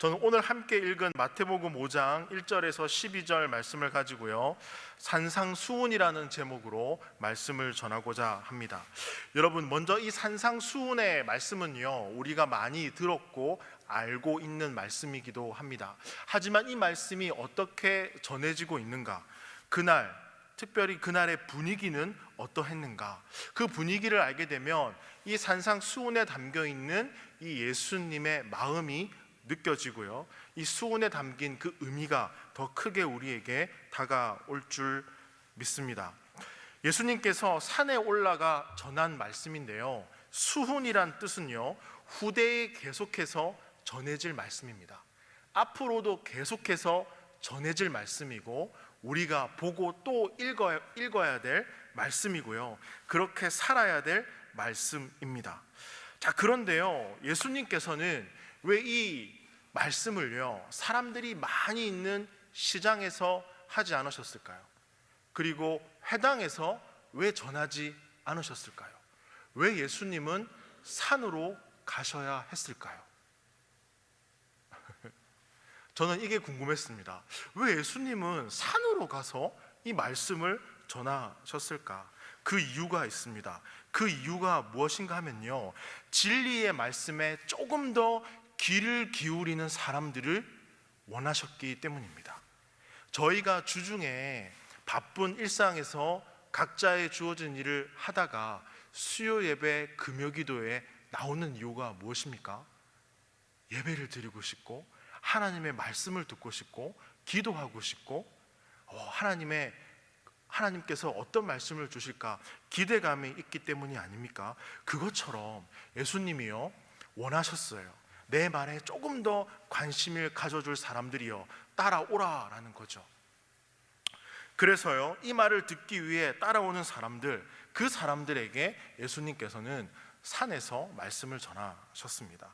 저는 오늘 함께 읽은 마태복음 5장 1절에서 12절 말씀을 가지고요, 산상수훈이라는 제목으로 말씀을 전하고자 합니다. 여러분, 먼저 이 산상수훈의 말씀은요, 우리가 많이 들었고 알고 있는 말씀이기도 합니다. 하지만 이 말씀이 어떻게 전해지고 있는가, 특별히 그날의 분위기는 어떠했는가, 그 분위기를 알게 되면 이 산상수훈에 담겨있는 이 예수님의 마음이 느껴지고요, 이 수훈에 담긴 그 의미가 더 크게 우리에게 다가올 줄 믿습니다. 예수님께서 산에 올라가 전한 말씀인데요, 수훈이란 뜻은요, 후대에 계속해서 전해질 말씀입니다. 앞으로도 계속해서 전해질 말씀이고, 우리가 보고 또 읽어야 될 말씀이고요, 그렇게 살아야 될 말씀입니다. 자, 그런데요, 예수님께서는 왜 이 말씀을요, 사람들이 많이 있는 시장에서 하지 않으셨을까요? 그리고 회당에서 왜 전하지 않으셨을까요? 왜 예수님은 산으로 가셔야 했을까요? 저는 이게 궁금했습니다. 왜 예수님은 산으로 가서 이 말씀을 전하셨을까? 그 이유가 있습니다. 그 이유가 무엇인가 하면요, 진리의 말씀에 조금 더 귀를 기울이는 사람들을 원하셨기 때문입니다. 저희가 주중에 바쁜 일상에서 각자의 주어진 일을 하다가 수요 예배, 금요 기도에 나오는 이유가 무엇입니까? 예배를 드리고 싶고, 하나님의 말씀을 듣고 싶고, 기도하고 싶고, 하나님께서 어떤 말씀을 주실까 기대감이 있기 때문이 아닙니까? 그것처럼 예수님이요, 원하셨어요. 내 말에 조금 더 관심을 가져줄 사람들이요, 따라오라라는 거죠. 그래서요, 이 말을 듣기 위해 따라오는 사람들, 그 사람들에게 예수님께서는 산에서 말씀을 전하셨습니다.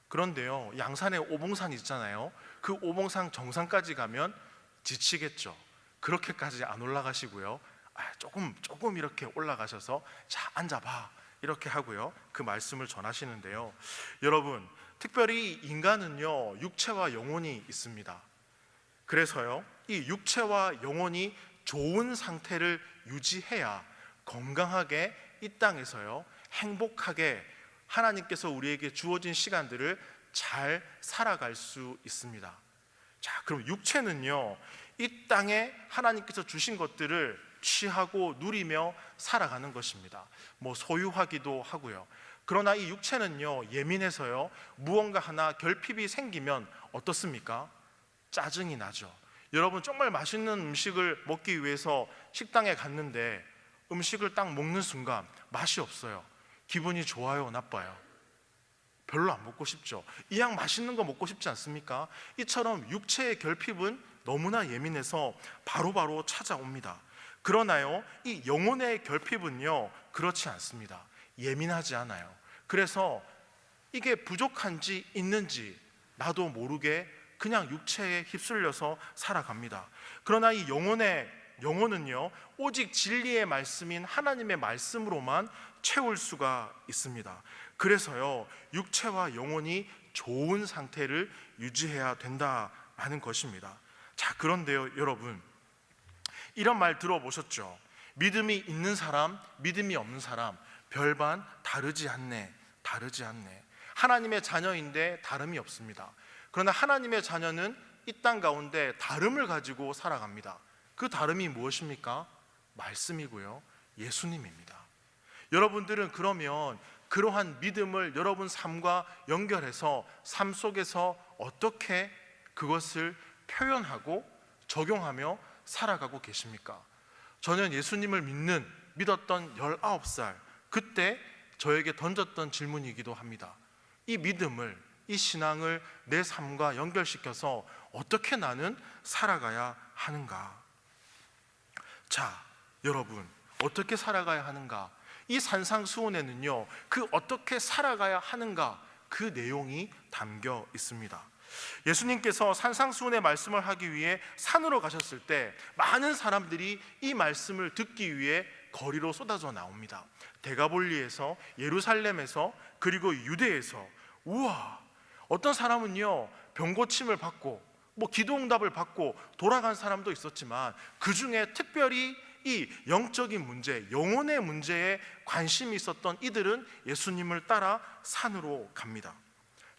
그런데요, 양산에 오봉산 있잖아요. 그 오봉산 정상까지 가면 지치겠죠. 그렇게까지 안 올라가시고요, 조금 이렇게 올라가셔서 자, 앉아봐, 이렇게 하고요, 그 말씀을 전하시는데요, 여러분, 특별히 인간은요, 육체와 영혼이 있습니다. 그래서요, 이 육체와 영혼이 좋은 상태를 유지해야 건강하게 이 땅에서요, 행복하게 하나님께서 우리에게 주어진 시간들을 잘 살아갈 수 있습니다. 자, 그럼 육체는요, 이 땅에 하나님께서 주신 것들을 취하고 누리며 살아가는 것입니다. 소유하기도 하고요. 그러나 이 육체는요, 예민해서요, 무언가 하나 결핍이 생기면 어떻습니까? 짜증이 나죠. 여러분, 정말 맛있는 음식을 먹기 위해서 식당에 갔는데 음식을 딱 먹는 순간 맛이 없어요. 기분이 좋아요, 나빠요? 별로 안 먹고 싶죠. 이왕 맛있는 거 먹고 싶지 않습니까? 이처럼 육체의 결핍은 너무나 예민해서 바로바로 찾아옵니다. 그러나요, 이 영혼의 결핍은요, 그렇지 않습니다. 예민하지 않아요. 그래서 이게 부족한지 있는지 나도 모르게 그냥 육체에 휩쓸려서 살아갑니다. 그러나 이 영혼은요, 오직 진리의 말씀인 하나님의 말씀으로만 채울 수가 있습니다. 그래서요, 육체와 영혼이 좋은 상태를 유지해야 된다라는 것입니다. 자, 그런데요, 여러분, 이런 말 들어보셨죠? 믿음이 있는 사람, 믿음이 없는 사람 별반 다르지 않네. 하나님의 자녀인데 다름이 없습니다. 그러나 하나님의 자녀는 이 땅 가운데 다름을 가지고 살아갑니다. 그 다름이 무엇입니까? 말씀이고요, 예수님입니다. 여러분들은 그러면 그러한 믿음을 여러분 삶과 연결해서 삶 속에서 어떻게 그것을 표현하고 적용하며 살아가고 계십니까? 저는 예수님을 믿었던 19살, 그때 저에게 던졌던 질문이기도 합니다. 이 믿음을, 이 신앙을 내 삶과 연결시켜서 어떻게 나는 살아가야 하는가? 자, 여러분, 어떻게 살아가야 하는가? 이 산상수훈에는요, 그 어떻게 살아가야 하는가, 그 내용이 담겨 있습니다. 예수님께서 산상수훈의 말씀을 하기 위해 산으로 가셨을 때 많은 사람들이 이 말씀을 듣기 위해 거리로 쏟아져 나옵니다. 데가볼리에서, 예루살렘에서, 그리고 유대에서. 우와, 어떤 사람은요, 병 고침을 받고 기도 응답을 받고 돌아간 사람도 있었지만, 그 중에 특별히 이 영적인 문제, 영혼의 문제에 관심이 있었던 이들은 예수님을 따라 산으로 갑니다.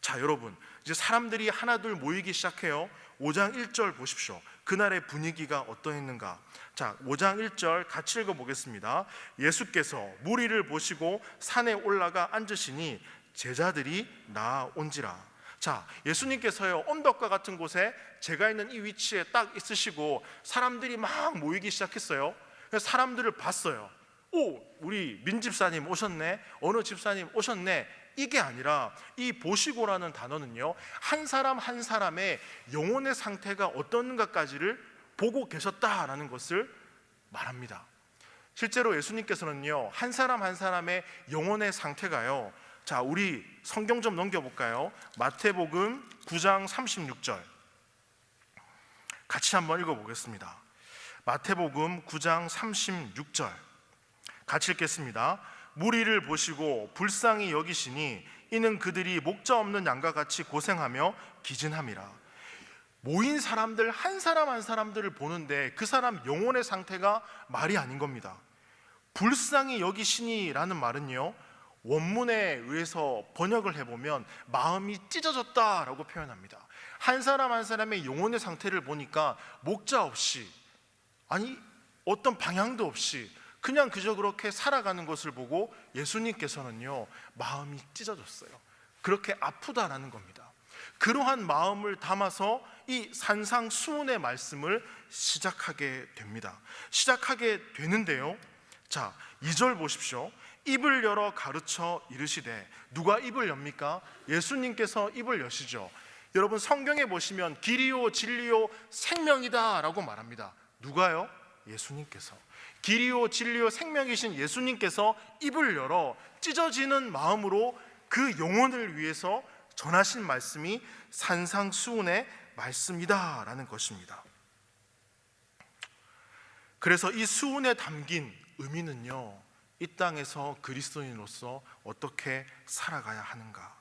자, 여러분, 이제 사람들이 하나둘 모이기 시작해요. 5장 1절 보십시오. 그날의 분위기가 어떠했는가. 자, 5장 1절 같이 읽어보겠습니다. 예수께서 무리를 보시고 산에 올라가 앉으시니 제자들이 나아온지라. 자, 예수님께서요, 언덕과 같은 곳에 제가 있는 이 위치에 딱 있으시고 사람들이 막 모이기 시작했어요. 그래서 사람들을 봤어요. 오, 우리 민 집사님 오셨네, 어느 집사님 오셨네. 이게 아니라 이 보시고라는 단어는요, 한 사람 한 사람의 영혼의 상태가 어떤가까지를 보고 계셨다라는 것을 말합니다. 실제로 예수님께서는요, 한 사람 한 사람의 영혼의 상태가요, 자, 우리 성경 좀 넘겨볼까요? 마태복음 9장 36절 같이 한번 읽어보겠습니다. 마태복음 9장 36절 같이 읽겠습니다. 무리를 보시고 불쌍히 여기시니 이는 그들이 목자 없는 양과 같이 고생하며 기진함이라. 모인 사람들 한 사람 한 사람들을 보는데 그 사람 영혼의 상태가 말이 아닌 겁니다. 불쌍히 여기시니 라는 말은요, 원문에 의해서 번역을 해보면 마음이 찢어졌다라고 표현합니다. 한 사람 한 사람의 영혼의 상태를 보니까 목자 없이, 아니 어떤 방향도 없이 그냥 그저 그렇게 살아가는 것을 보고 예수님께서는요, 마음이 찢어졌어요. 그렇게 아프다라는 겁니다. 그러한 마음을 담아서 이 산상수훈의 말씀을 시작하게 됩니다. 시작하게 되는데요, 자, 2절 보십시오. 입을 열어 가르쳐 이르시되. 누가 입을 엽니까? 예수님께서 입을 여시죠. 여러분, 성경에 보시면 길이요 진리요 생명이다 라고 말합니다. 누가요? 예수님께서. 길이요 진리요 생명이신 예수님께서 입을 열어 찢어지는 마음으로 그 영혼을 위해서 전하신 말씀이 산상수훈의 말씀이다 라는 것입니다. 그래서 이 수훈에 담긴 의미는요, 이 땅에서 그리스도인으로서 어떻게 살아가야 하는가,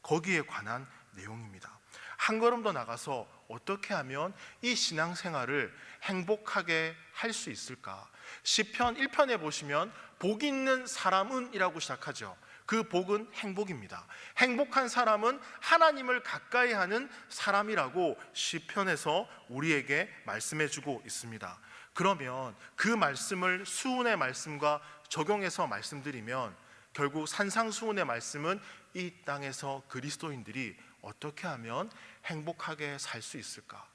거기에 관한 내용입니다. 한 걸음 더 나가서 어떻게 하면 이 신앙생활을 행복하게 할 수 있을까? 시편 1편에 보시면 복 있는 사람은 이라고 시작하죠. 그 복은 행복입니다. 행복한 사람은 하나님을 가까이 하는 사람이라고 시편에서 우리에게 말씀해 주고 있습니다. 그러면 그 말씀을 수훈의 말씀과 적용해서 말씀드리면, 결국 산상수훈의 말씀은 이 땅에서 그리스도인들이 어떻게 하면 행복하게 살 수 있을까?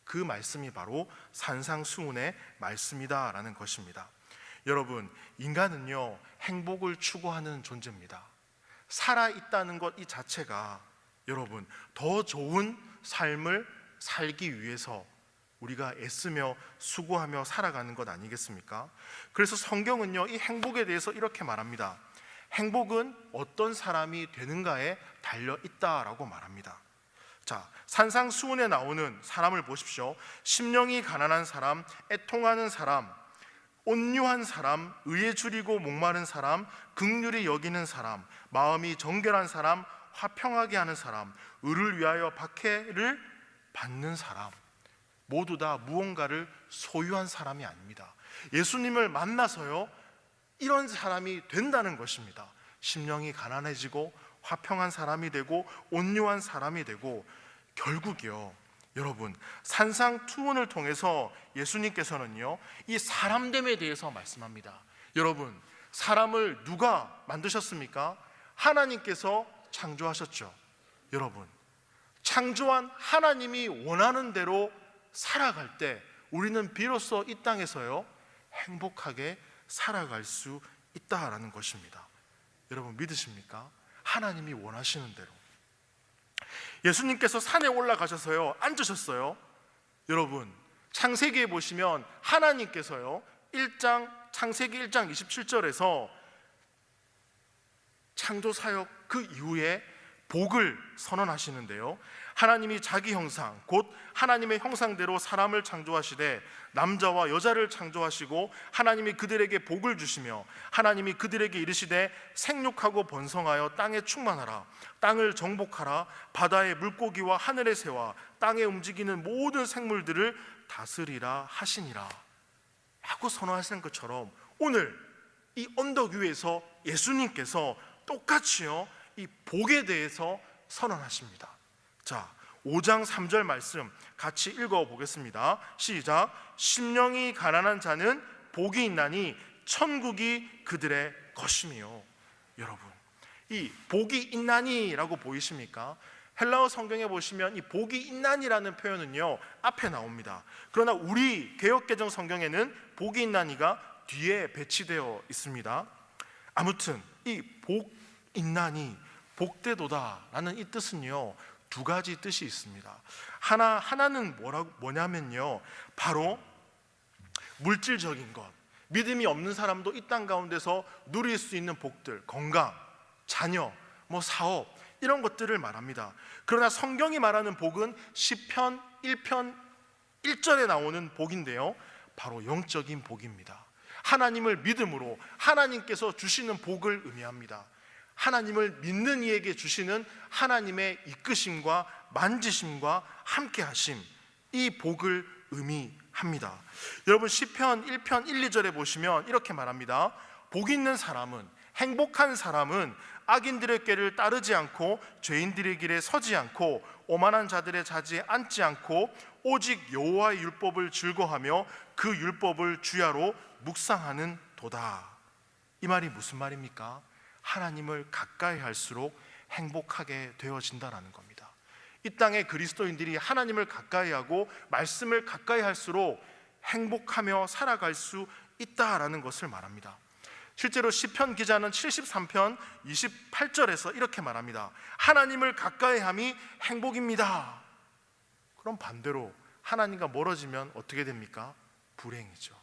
그 말씀이 바로 산상수훈의 말씀이다라는 것입니다. 여러분, 인간은요, 행복을 추구하는 존재입니다. 살아있다는 것 이 자체가 여러분, 더 좋은 삶을 살기 위해서 우리가 애쓰며 수고하며 살아가는 것 아니겠습니까? 그래서 성경은요, 이 행복에 대해서 이렇게 말합니다. 행복은 어떤 사람이 되는가에 달려 있다라고 말합니다. 자, 산상수훈에 나오는 사람을 보십시오. 심령이 가난한 사람, 애통하는 사람, 온유한 사람, 의에 줄이고 목마른 사람, 긍휼히 여기는 사람, 마음이 정결한 사람, 화평하게 하는 사람, 의를 위하여 박해를 받는 사람, 모두 다 무언가를 소유한 사람이 아닙니다. 예수님을 만나서요, 이런 사람이 된다는 것입니다. 심령이 가난해지고 화평한 사람이 되고 온유한 사람이 되고, 결국이요, 여러분, 산상투훈을 통해서 예수님께서는요, 이 사람됨에 대해서 말씀합니다. 여러분, 사람을 누가 만드셨습니까? 하나님께서 창조하셨죠. 여러분, 창조한 하나님이 원하는 대로 살아갈 때 우리는 비로소 이 땅에서요, 행복하게 살아갈 수 있다라는 것입니다. 여러분, 믿으십니까? 하나님이 원하시는 대로. 예수님께서 산에 올라가셔서요, 앉으셨어요. 여러분, 창세기에 보시면 하나님께서요, 창세기 1장 27절에서 창조 사역 그 이후에 복을 선언하시는데요, 하나님이 자기 형상 곧 하나님의 형상대로 사람을 창조하시되 남자와 여자를 창조하시고 하나님이 그들에게 복을 주시며 하나님이 그들에게 이르시되 생육하고 번성하여 땅에 충만하라. 땅을 정복하라. 바다의 물고기와 하늘의 새와 땅에 움직이는 모든 생물들을 다스리라 하시니라 라고 선언하시는 것처럼 오늘 이 언덕 위에서 예수님께서 똑같이요 이 복에 대해서 선언하십니다. 자, 5장 3절 말씀 같이 읽어보겠습니다. 시작. 심령이 가난한 자는 복이 있나니 천국이 그들의 것이며. 여러분, 이 복이 있나니라고 보이십니까? 헬라어 성경에 보시면 이 복이 있나니라는 표현은요 앞에 나옵니다. 그러나 우리 개역개정 성경에는 복이 있나니가 뒤에 배치되어 있습니다. 아무튼 이 복 있나니 복되도다라는 이 뜻은요 두 가지 뜻이 있습니다. 하나는 뭐냐면요 바로 물질적인 것, 믿음이 없는 사람도 이 땅 가운데서 누릴 수 있는 복들, 건강, 자녀, 사업 이런 것들을 말합니다. 그러나 성경이 말하는 복은 시편 1편 1절에 나오는 복인데요 바로 영적인 복입니다. 하나님을 믿음으로 하나님께서 주시는 복을 의미합니다. 하나님을 믿는 이에게 주시는 하나님의 이끄심과 만지심과 함께하심, 이 복을 의미합니다. 여러분 시편 1편 1, 2절에 보시면 이렇게 말합니다. 복 있는 사람은, 행복한 사람은 악인들의 꾀를 따르지 않고 죄인들의 길에 서지 않고 오만한 자들의 자리에 앉지 않고 오직 여호와의 율법을 즐거워하며 그 율법을 주야로 묵상하는 도다. 이 말이 무슨 말입니까? 하나님을 가까이 할수록 행복하게 되어진다라는 겁니다. 이 땅의 그리스도인들이 하나님을 가까이 하고 말씀을 가까이 할수록 행복하며 살아갈 수 있다라는 것을 말합니다. 실제로 시편 기자는 73편 28절에서 이렇게 말합니다. 하나님을 가까이 함이 행복입니다. 그럼 반대로 하나님과 멀어지면 어떻게 됩니까? 불행이죠.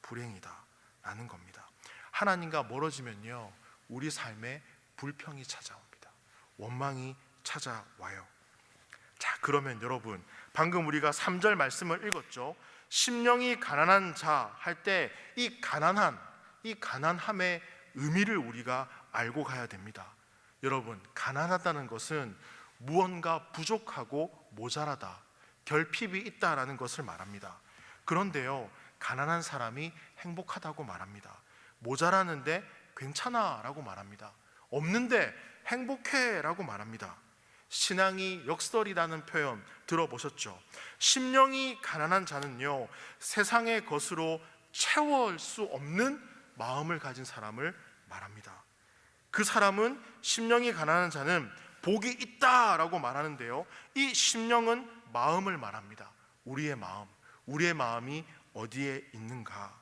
불행이다 라는 겁니다. 하나님과 멀어지면요 우리 삶에 불평이 찾아옵니다. 원망이 찾아와요. 자, 그러면 여러분 방금 우리가 3절 말씀을 읽었죠. 심령이 가난한 자 할 때 이 가난함의 의미를 우리가 알고 가야 됩니다. 여러분, 가난하다는 것은 무언가 부족하고 모자라다, 결핍이 있다라는 것을 말합니다. 그런데요 가난한 사람이 행복하다고 말합니다. 모자라는데 괜찮아 라고 말합니다. 없는데 행복해 라고 말합니다. 신앙이 역설이라는 표현 들어보셨죠? 심령이 가난한 자는요 세상의 것으로 채울 수 없는 마음을 가진 사람을 말합니다. 그 사람은, 심령이 가난한 자는 복이 있다라고 말하는데요 이 심령은 마음을 말합니다. 우리의 마음이 어디에 있는가?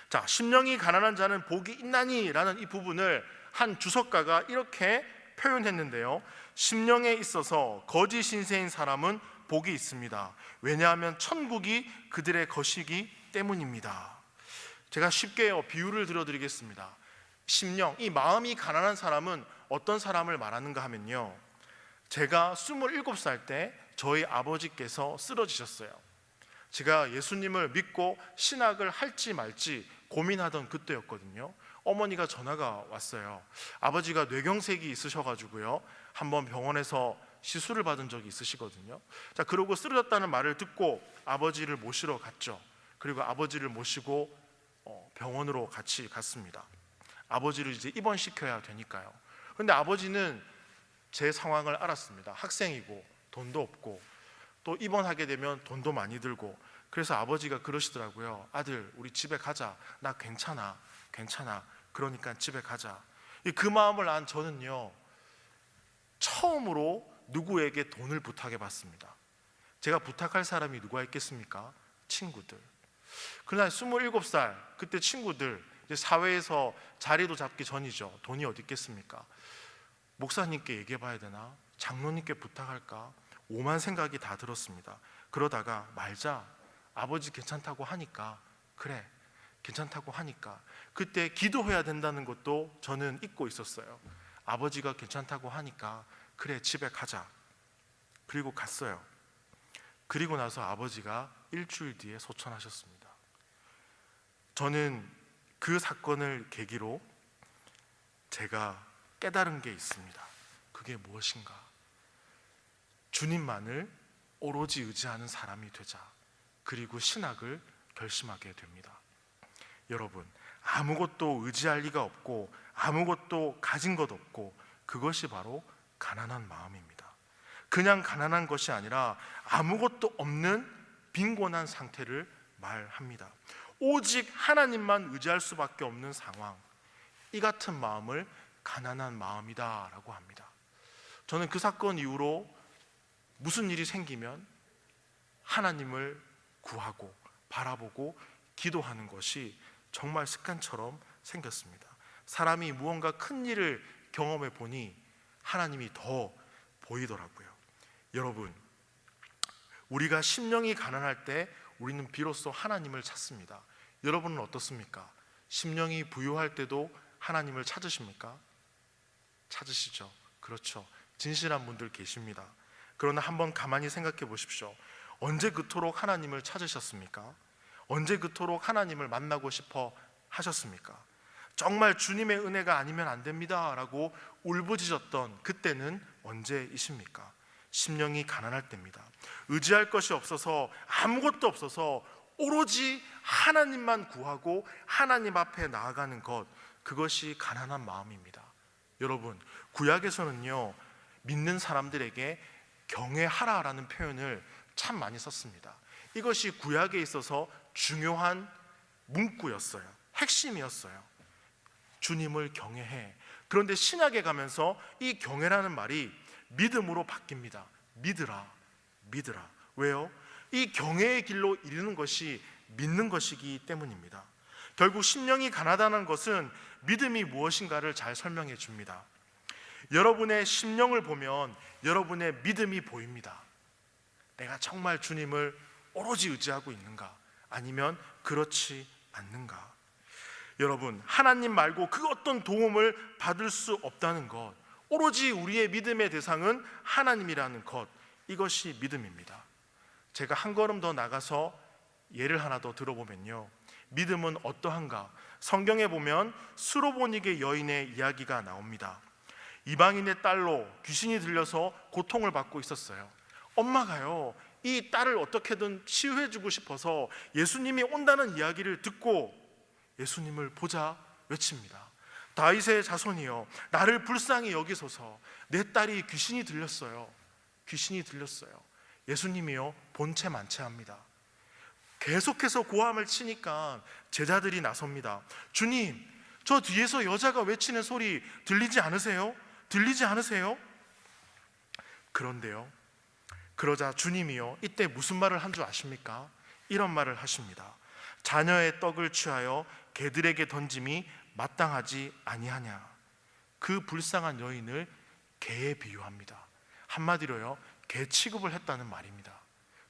자, 심령이 가난한 자는 복이 있나니 라는 이 부분을 한 주석가가 이렇게 표현했는데요 심령에 있어서 거짓 신세인 사람은 복이 있습니다. 왜냐하면 천국이 그들의 것이기 때문입니다. 제가 쉽게 비유를 들어드리겠습니다. 심령, 이 마음이 가난한 사람은 어떤 사람을 말하는가 하면요 제가 27살 때 저희 아버지께서 쓰러지셨어요. 제가 예수님을 믿고 신학을 할지 말지 고민하던 그때였거든요. 어머니가 전화가 왔어요. 아버지가 뇌경색이 있으셔가지고요 한번 병원에서 시술을 받은 적이 있으시거든요. 자, 그러고 쓰러졌다는 말을 듣고 아버지를 모시러 갔죠. 그리고 아버지를 모시고 병원으로 같이 갔습니다. 아버지를 이제 입원시켜야 되니까요. 그런데 아버지는 제 상황을 알았습니다. 학생이고 돈도 없고 또 입원하게 되면 돈도 많이 들고, 그래서 아버지가 그러시더라고요. 아들, 우리 집에 가자. 나 괜찮아. 그러니까 집에 가자. 그 마음을 안 저는요 처음으로 누구에게 돈을 부탁해 봤습니다. 제가 부탁할 사람이 누가 있겠습니까? 친구들. 그날 27살 그때 친구들, 이제 사회에서 자리도 잡기 전이죠. 돈이 어디 있겠습니까? 목사님께 얘기해 봐야 되나? 장로님께 부탁할까? 오만 생각이 다 들었습니다. 그러다가 말자. 아버지 괜찮다고 하니까, 그래 괜찮다고 하니까. 그때 기도해야 된다는 것도 저는 잊고 있었어요. 아버지가 괜찮다고 하니까 그래 집에 가자. 그리고 갔어요. 그리고 나서 아버지가 일주일 뒤에 소천하셨습니다. 저는 그 사건을 계기로 제가 깨달은 게 있습니다. 그게 무엇인가? 주님만을 오로지 의지하는 사람이 되자. 그리고 신학을 결심하게 됩니다. 여러분, 아무것도 의지할 리가 없고 아무것도 가진 것 없고 그것이 바로 가난한 마음입니다. 그냥 가난한 것이 아니라 아무것도 없는 빈곤한 상태를 말합니다. 오직 하나님만 의지할 수밖에 없는 상황, 이 같은 마음을 가난한 마음이다 라고 합니다. 저는 그 사건 이후로 무슨 일이 생기면 하나님을 구하고 바라보고 기도하는 것이 정말 습관처럼 생겼습니다. 사람이 무언가 큰 일을 경험해 보니 하나님이 더 보이더라고요. 여러분, 우리가 심령이 가난할 때 우리는 비로소 하나님을 찾습니다. 여러분은 어떻습니까? 심령이 부유할 때도 하나님을 찾으십니까? 찾으시죠? 그렇죠. 진실한 분들 계십니다. 그러나 한번 가만히 생각해 보십시오. 언제 그토록 하나님을 찾으셨습니까? 언제 그토록 하나님을 만나고 싶어 하셨습니까? 정말 주님의 은혜가 아니면 안 됩니다 라고 울부짖었던 그때는 언제이십니까? 심령이 가난할 때입니다. 의지할 것이 없어서, 아무것도 없어서 오로지 하나님만 구하고 하나님 앞에 나아가는 것, 그것이 가난한 마음입니다. 여러분, 구약에서는요, 믿는 사람들에게 경외하라라는 표현을 참 많이 썼습니다. 이것이 구약에 있어서 중요한 문구였어요. 핵심이었어요. 주님을 경외해. 그런데 신약에 가면서 이 경외라는 말이 믿음으로 바뀝니다. 믿으라, 믿으라. 왜요? 이 경외의 길로 이르는 것이 믿는 것이기 때문입니다. 결국 심령이 가난하다는 것은 믿음이 무엇인가를 잘 설명해 줍니다. 여러분의 심령을 보면 여러분의 믿음이 보입니다. 내가 정말 주님을 오로지 의지하고 있는가? 아니면 그렇지 않는가? 여러분, 하나님 말고 그 어떤 도움을 받을 수 없다는 것, 오로지 우리의 믿음의 대상은 하나님이라는 것, 이것이 믿음입니다. 제가 한 걸음 더 나가서 예를 하나 더 들어보면요, 믿음은 어떠한가? 성경에 보면 수로보니게 여인의 이야기가 나옵니다. 이방인의 딸로 귀신이 들려서 고통을 받고 있었어요. 엄마가요, 이 딸을 어떻게든 치유해주고 싶어서 예수님이 온다는 이야기를 듣고 예수님을 보자 외칩니다. 다윗의 자손이여, 나를 불쌍히 여기소서. 내 딸이 귀신이 들렸어요. 귀신이 들렸어요. 예수님이요, 본체 만체합니다. 계속해서 고함을 치니까 제자들이 나섭니다. 주님, 저 뒤에서 여자가 외치는 소리 들리지 않으세요? 들리지 않으세요? 그런데요, 그러자 주님이요, 이때 무슨 말을 한 줄 아십니까? 이런 말을 하십니다. 자녀의 떡을 취하여 개들에게 던짐이 마땅하지 아니하냐. 그 불쌍한 여인을 개에 비유합니다. 한마디로요, 개 취급을 했다는 말입니다.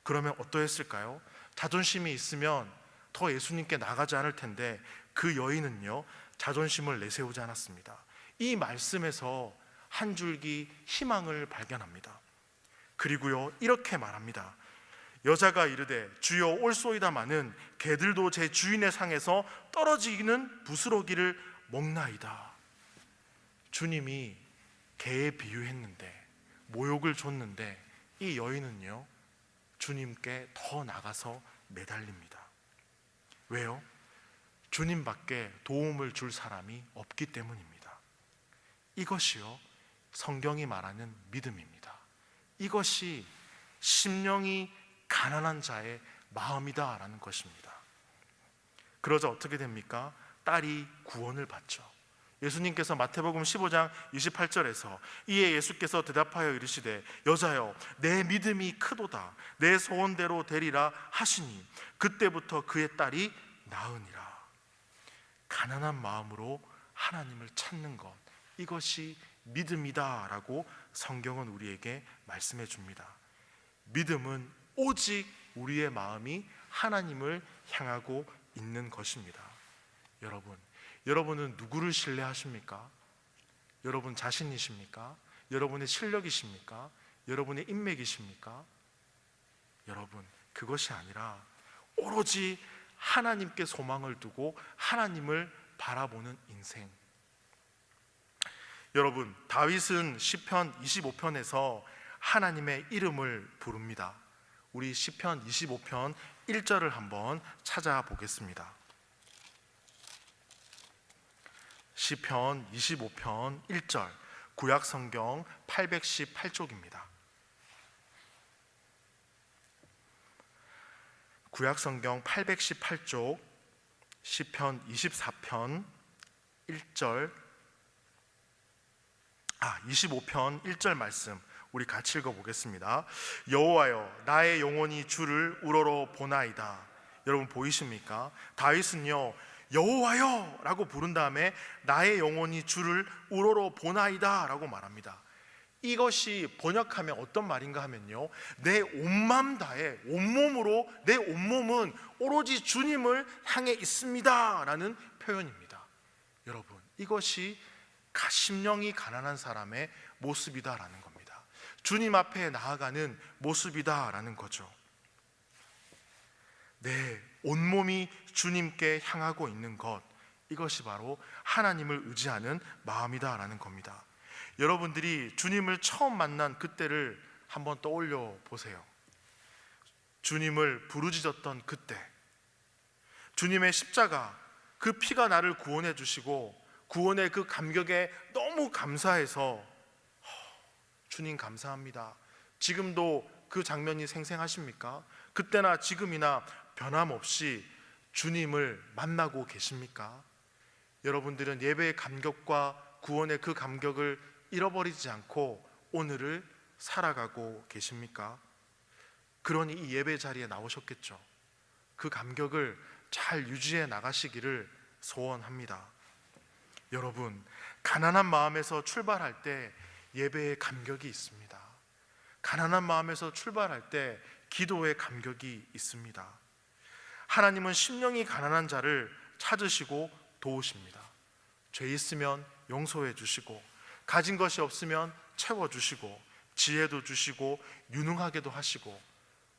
그러면 어떠했을까요? 자존심이 있으면 더 예수님께 나가지 않을 텐데 그 여인은요, 자존심을 내세우지 않았습니다. 이 말씀에서 한 줄기 희망을 발견합니다. 그리고요, 이렇게 말합니다. 여자가 이르되 주여 올소이다마는 개들도 제 주인의 상에서 떨어지기는 부스러기를 먹나이다. 주님이 개에 비유했는데, 모욕을 줬는데 이 여인은요, 주님께 더 나가서 매달립니다. 왜요? 주님밖에 도움을 줄 사람이 없기 때문입니다. 이것이요, 성경이 말하는 믿음입니다. 이것이 심령이 가난한 자의 마음이다라는 것입니다. 그러자 어떻게 됩니까? 딸이 구원을 받죠. 예수님께서 마태복음 15장 28절에서 이에 예수께서 대답하여 이르시되 여자여, 내 믿음이 크도다. 내 소원대로 되리라 하시니 그때부터 그의 딸이 나으니라. 가난한 마음으로 하나님을 찾는 것, 이것이 믿음이다라고 성경은 우리에게 말씀해 줍니다. 믿음은 오직 우리의 마음이 하나님을 향하고 있는 것입니다. 여러분은 누구를 신뢰하십니까? 여러분 자신이십니까? 여러분의 실력이십니까? 여러분의 인맥이십니까? 여러분, 그것이 아니라 오로지 하나님께 소망을 두고 하나님을 바라보는 인생. 여러분, 다윗은 시편 25편에서 하나님의 이름을 부릅니다. 우리 시편 25편 1절을 한번 찾아보겠습니다. 시편 25편 1절, 구약성경 818쪽입니다. 구약성경 818쪽 시편 24편 1절 25편 1절 말씀 우리 같이 읽어보겠습니다. 여호와여, 나의 영혼이 주를 우러러 보나이다. 여러분 보이십니까? 다윗은요, 여호와여 라고 부른 다음에 나의 영혼이 주를 우러러 보나이다 라고 말합니다. 이것이 번역하면 어떤 말인가 하면요, 내 온맘 다해, 온몸으로, 내 온몸은 오로지 주님을 향해 있습니다 라는 표현입니다. 여러분, 이것이 심령이 가난한 사람의 모습이다라는 겁니다. 주님 앞에 나아가는 모습이다라는 거죠. 내 온몸이 주님께 향하고 있는 것, 이것이 바로 하나님을 의지하는 마음이다라는 겁니다. 여러분들이 주님을 처음 만난 그때를 한번 떠올려 보세요. 주님을 부르짖었던 그때, 주님의 십자가, 그 피가 나를 구원해 주시고 구원의 그 감격에 너무 감사해서 주님 감사합니다. 지금도 그 장면이 생생하십니까? 그때나 지금이나 변함없이 주님을 만나고 계십니까? 여러분들은 예배의 감격과 구원의 그 감격을 잃어버리지 않고 오늘을 살아가고 계십니까? 그러니 이 예배 자리에 나오셨겠죠. 그 감격을 잘 유지해 나가시기를 소원합니다. 여러분, 가난한 마음에서 출발할 때 예배의 감격이 있습니다. 가난한 마음에서 출발할 때 기도의 감격이 있습니다. 하나님은 심령이 가난한 자를 찾으시고 도우십니다. 죄 있으면 용서해 주시고, 가진 것이 없으면 채워주시고, 지혜도 주시고 유능하게도 하시고.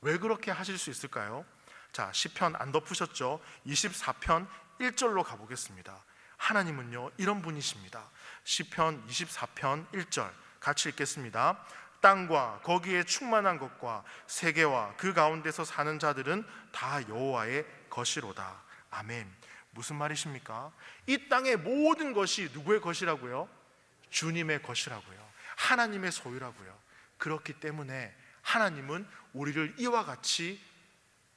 왜 그렇게 하실 수 있을까요? 자, 시편 안 덮으셨죠? 24편 1절로 가보겠습니다. 하나님은요, 이런 분이십니다. 시편 24편 1절 같이 읽겠습니다. 땅과 거기에 충만한 것과 세계와 그 가운데서 사는 자들은 다 여호와의 것이로다. 아멘. 무슨 말이십니까? 이 땅의 모든 것이 누구의 것이라고요? 주님의 것이라고요. 하나님의 소유라고요. 그렇기 때문에 하나님은 우리를 이와 같이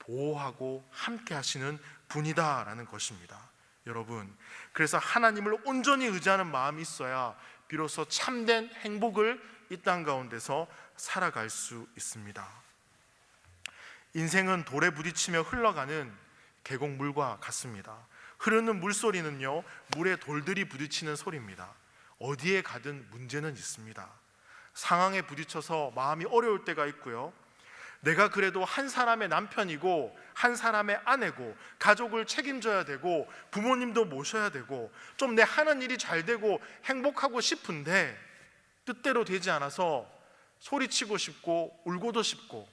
보호하고 함께 하시는 분이다라는 것입니다. 여러분, 그래서 하나님을 온전히 의지하는 마음이 있어야 비로소 참된 행복을 이 땅 가운데서 살아갈 수 있습니다. 인생은 돌에 부딪히며 흘러가는 계곡물과 같습니다. 흐르는 물소리는요, 물에 돌들이 부딪히는 소리입니다. 어디에 가든 문제는 있습니다. 상황에 부딪혀서 마음이 어려울 때가 있고요, 내가 그래도 한 사람의 남편이고 한 사람의 아내고 가족을 책임져야 되고 부모님도 모셔야 되고 좀 내 하는 일이 잘 되고 행복하고 싶은데 뜻대로 되지 않아서 소리치고 싶고 울고도 싶고,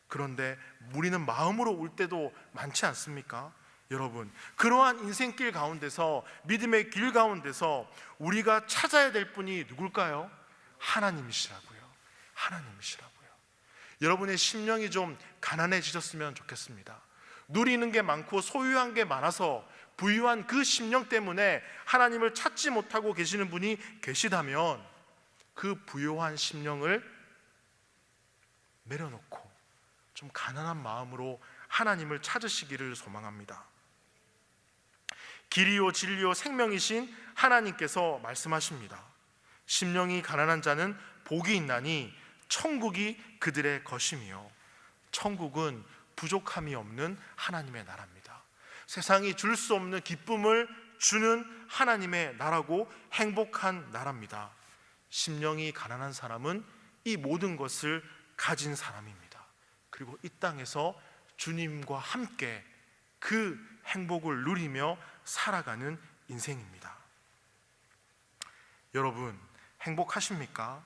그런데 우리는 마음으로 울 때도 많지 않습니까? 여러분, 그러한 인생길 가운데서, 믿음의 길 가운데서 우리가 찾아야 될 분이 누굴까요? 하나님이시라고요. 하나님이시라고요. 여러분의 심령이 좀 가난해지셨으면 좋겠습니다. 누리는 게 많고 소유한 게 많아서 부유한 그 심령 때문에 하나님을 찾지 못하고 계시는 분이 계시다면 그 부유한 심령을 내려놓고 좀 가난한 마음으로 하나님을 찾으시기를 소망합니다. 길이요 진리요 생명이신 하나님께서 말씀하십니다. 심령이 가난한 자는 복이 있나니 천국이 그들의 것이며. 천국은 부족함이 없는 하나님의 나라입니다. 세상이 줄 수 없는 기쁨을 주는 하나님의 나라고 행복한 나라입니다. 심령이 가난한 사람은 이 모든 것을 가진 사람입니다. 그리고 이 땅에서 주님과 함께 그 행복을 누리며 살아가는 인생입니다. 여러분, 행복하십니까?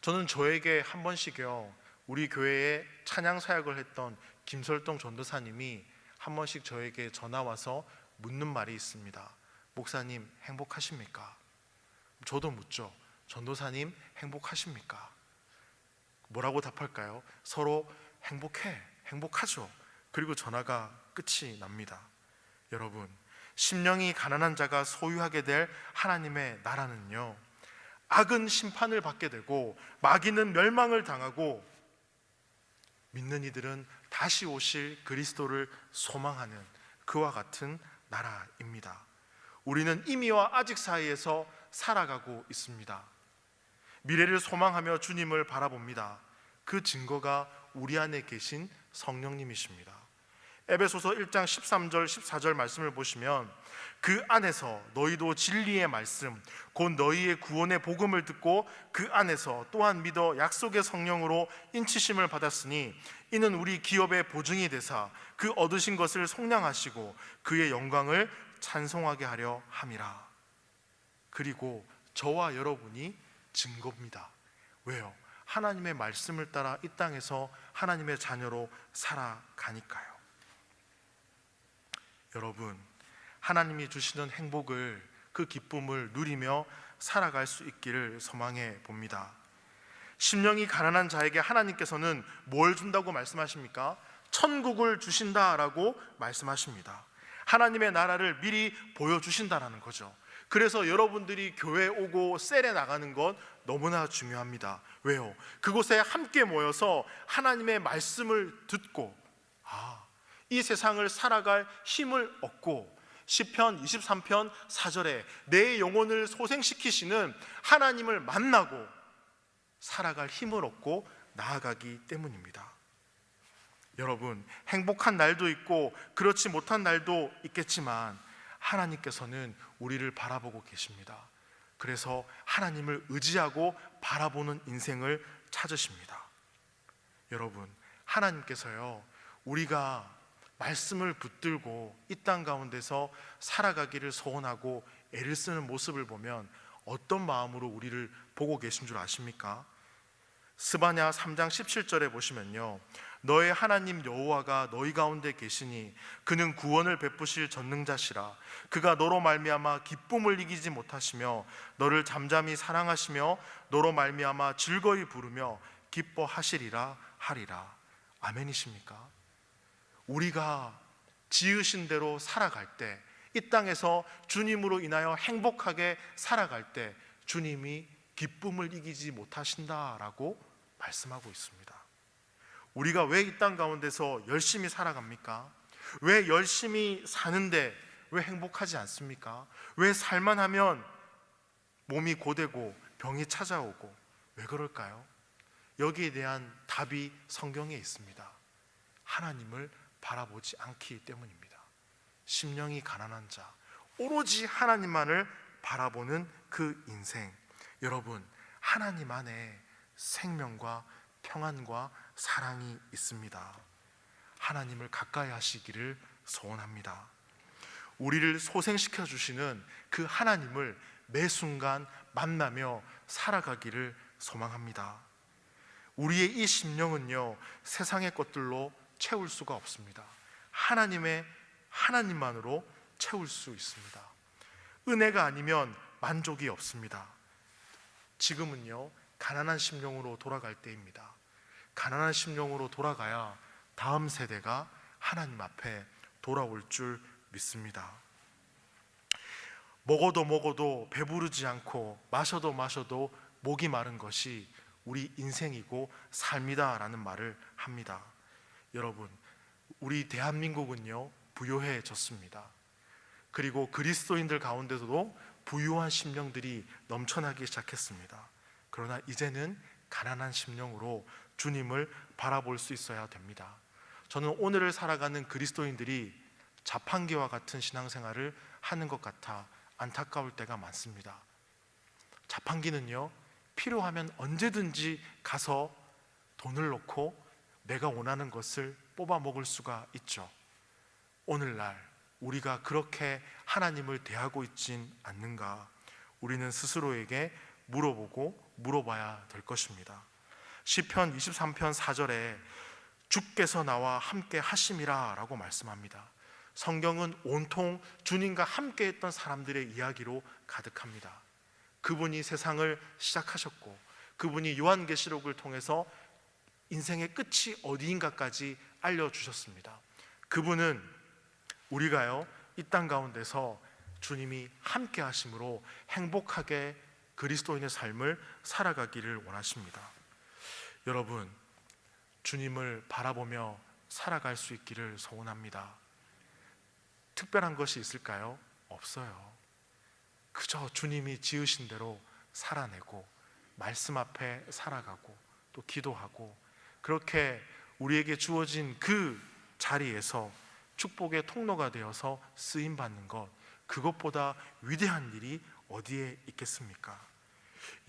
저는 저에게 한 번씩요, 우리 교회에 찬양 사역을 했던 김설동 전도사님이 한 번씩 저에게 전화 와서 묻는 말이 있습니다. 목사님 행복하십니까? 저도 묻죠. 전도사님 행복하십니까? 뭐라고 답할까요? 서로 행복해, 행복하죠. 그리고 전화가 끝이 납니다. 여러분, 심령이 가난한 자가 소유하게 될 하나님의 나라는요, 악은 심판을 받게 되고 마귀는 멸망을 당하고 믿는 이들은 다시 오실 그리스도를 소망하는 그와 같은 나라입니다. 우리는 이미와 아직 사이에서 살아가고 있습니다. 미래를 소망하며 주님을 바라봅니다. 그 증거가 우리 안에 계신 성령님이십니다. 에베소서 1장 13절 14절 말씀을 보시면 그 안에서 너희도 진리의 말씀 곧 너희의 구원의 복음을 듣고 그 안에서 또한 믿어 약속의 성령으로 인치심을 받았으니 이는 우리 기업의 보증이 되사 그 얻으신 것을 속량하시고 그의 영광을 찬송하게 하려 함이라. 그리고 저와 여러분이 증거입니다. 왜요? 하나님의 말씀을 따라 이 땅에서 하나님의 자녀로 살아가니까요. 여러분, 하나님이 주시는 행복을, 그 기쁨을 누리며 살아갈 수 있기를 소망해 봅니다. 심령이 가난한 자에게 하나님께서는 뭘 준다고 말씀하십니까? 천국을 주신다라고 말씀하십니다. 하나님의 나라를 미리 보여주신다라는 거죠. 그래서 여러분들이 교회에 오고 셀에 나가는 것 너무나 중요합니다. 왜요? 그곳에 함께 모여서 하나님의 말씀을 듣고 이 세상을 살아갈 힘을 얻고 시편 23편 4절에 내 영혼을 소생시키시는 하나님을 만나고 살아갈 힘을 얻고 나아가기 때문입니다. 여러분, 행복한 날도 있고 그렇지 못한 날도 있겠지만 하나님께서는 우리를 바라보고 계십니다. 그래서 하나님을 의지하고 바라보는 인생을 찾으십니다. 여러분, 하나님께서요, 우리가 말씀을 붙들고 이 땅 가운데서 살아가기를 소원하고 애를 쓰는 모습을 보면 어떤 마음으로 우리를 보고 계신 줄 아십니까? 스바냐 3장 17절에 보시면요, 너의 하나님 여호와가 너희 가운데 계시니 그는 구원을 베푸실 전능자시라. 그가 너로 말미암아 기쁨을 이기지 못하시며 너를 잠잠히 사랑하시며 너로 말미암아 즐거이 부르며 기뻐하시리라 하리라. 아멘이십니까? 우리가 지으신 대로 살아갈 때, 이 땅에서 주님으로 인하여 행복하게 살아갈 때 주님이 기쁨을 이기지 못하신다라고 말씀하고 있습니다. 우리가 왜 이 땅 가운데서 열심히 살아갑니까? 왜 열심히 사는데 왜 행복하지 않습니까? 왜 살만 하면 몸이 고되고 병이 찾아오고 왜 그럴까요? 여기에 대한 답이 성경에 있습니다. 하나님을 바라보지 않기 때문입니다. 심령이 가난한 자, 오로지 하나님만을 바라보는 그 인생. 여러분, 하나님 안에 생명과 평안과 사랑이 있습니다. 하나님을 가까이 하시기를 소원합니다. 우리를 소생시켜 주시는 그 하나님을 매 순간 만나며 살아가기를 소망합니다. 우리의 이 심령은요, 세상의 것들로 채울 수가 없습니다. 하나님만으로 채울 수 있습니다. 은혜가 아니면 만족이 없습니다. 지금은요, 가난한 심령으로 돌아갈 때입니다. 가난한 심령으로 돌아가야 다음 세대가 하나님 앞에 돌아올 줄 믿습니다. 먹어도 배부르지 않고 마셔도 목이 마른 것이 우리 인생이고 삶이다라는 말을 합니다. 여러분, 우리 대한민국은요, 부유해졌습니다. 그리고 그리스도인들 가운데서도 부유한 심령들이 넘쳐나기 시작했습니다. 그러나 이제는 가난한 심령으로 주님을 바라볼 수 있어야 됩니다. 저는 오늘을 살아가는 그리스도인들이 자판기와 같은 신앙생활을 하는 것 같아 안타까울 때가 많습니다. 자판기는요, 필요하면 언제든지 가서 돈을 넣고 내가 원하는 것을 뽑아 먹을 수가 있죠. 오늘날 우리가 그렇게 하나님을 대하고 있진 않는가? 우리는 스스로에게 물어보고 물어봐야 될 것입니다. 시편 23편 4절에 주께서 나와 함께 하심이라 라고 말씀합니다. 성경은 온통 주님과 함께 했던 사람들의 이야기로 가득합니다. 그분이 세상을 시작하셨고 그분이 요한계시록을 통해서 인생의 끝이 어디인가까지 알려주셨습니다. 그분은 우리가요, 이 땅 가운데서 주님이 함께 하심으로 행복하게 그리스도인의 삶을 살아가기를 원하십니다. 여러분, 주님을 바라보며 살아갈 수 있기를 소원합니다. 특별한 것이 있을까요? 없어요. 그저 주님이 지으신 대로 살아내고 말씀 앞에 살아가고 또 기도하고 그렇게 우리에게 주어진 그 자리에서 축복의 통로가 되어서 쓰임받는 것, 그것보다 위대한 일이 어디에 있겠습니까?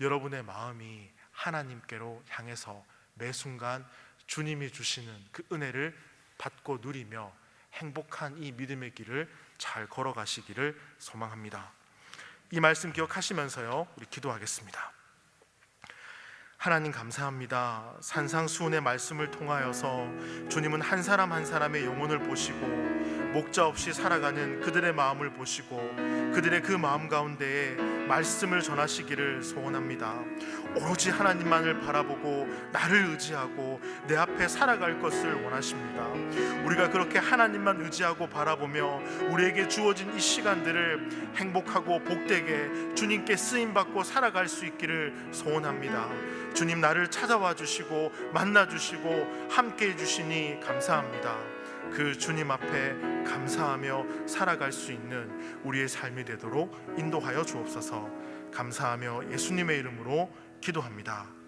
여러분의 마음이 하나님께로 향해서 매 순간 주님이 주시는 그 은혜를 받고 누리며 행복한 이 믿음의 길을 잘 걸어가시기를 소망합니다. 이 말씀 기억하시면서요, 우리 기도하겠습니다. 하나님 감사합니다. 산상수훈의 말씀을 통하여서 주님은 한 사람 한 사람의 영혼을 보시고 목자 없이 살아가는 그들의 마음을 보시고 그들의 그 마음 가운데에 말씀을 전하시기를 소원합니다. 오로지 하나님만을 바라보고 나를 의지하고 내 앞에 살아갈 것을 원하십니다. 우리가 그렇게 하나님만 의지하고 바라보며 우리에게 주어진 이 시간들을 행복하고 복되게 주님께 쓰임받고 살아갈 수 있기를 소원합니다. 주님, 나를 찾아와 주시고 만나 주시고 함께 해주시니 감사합니다. 그 주님 앞에 감사하며 살아갈 수 있는 우리의 삶이 되도록 인도하여 주옵소서. 감사하며 예수님의 이름으로 기도합니다.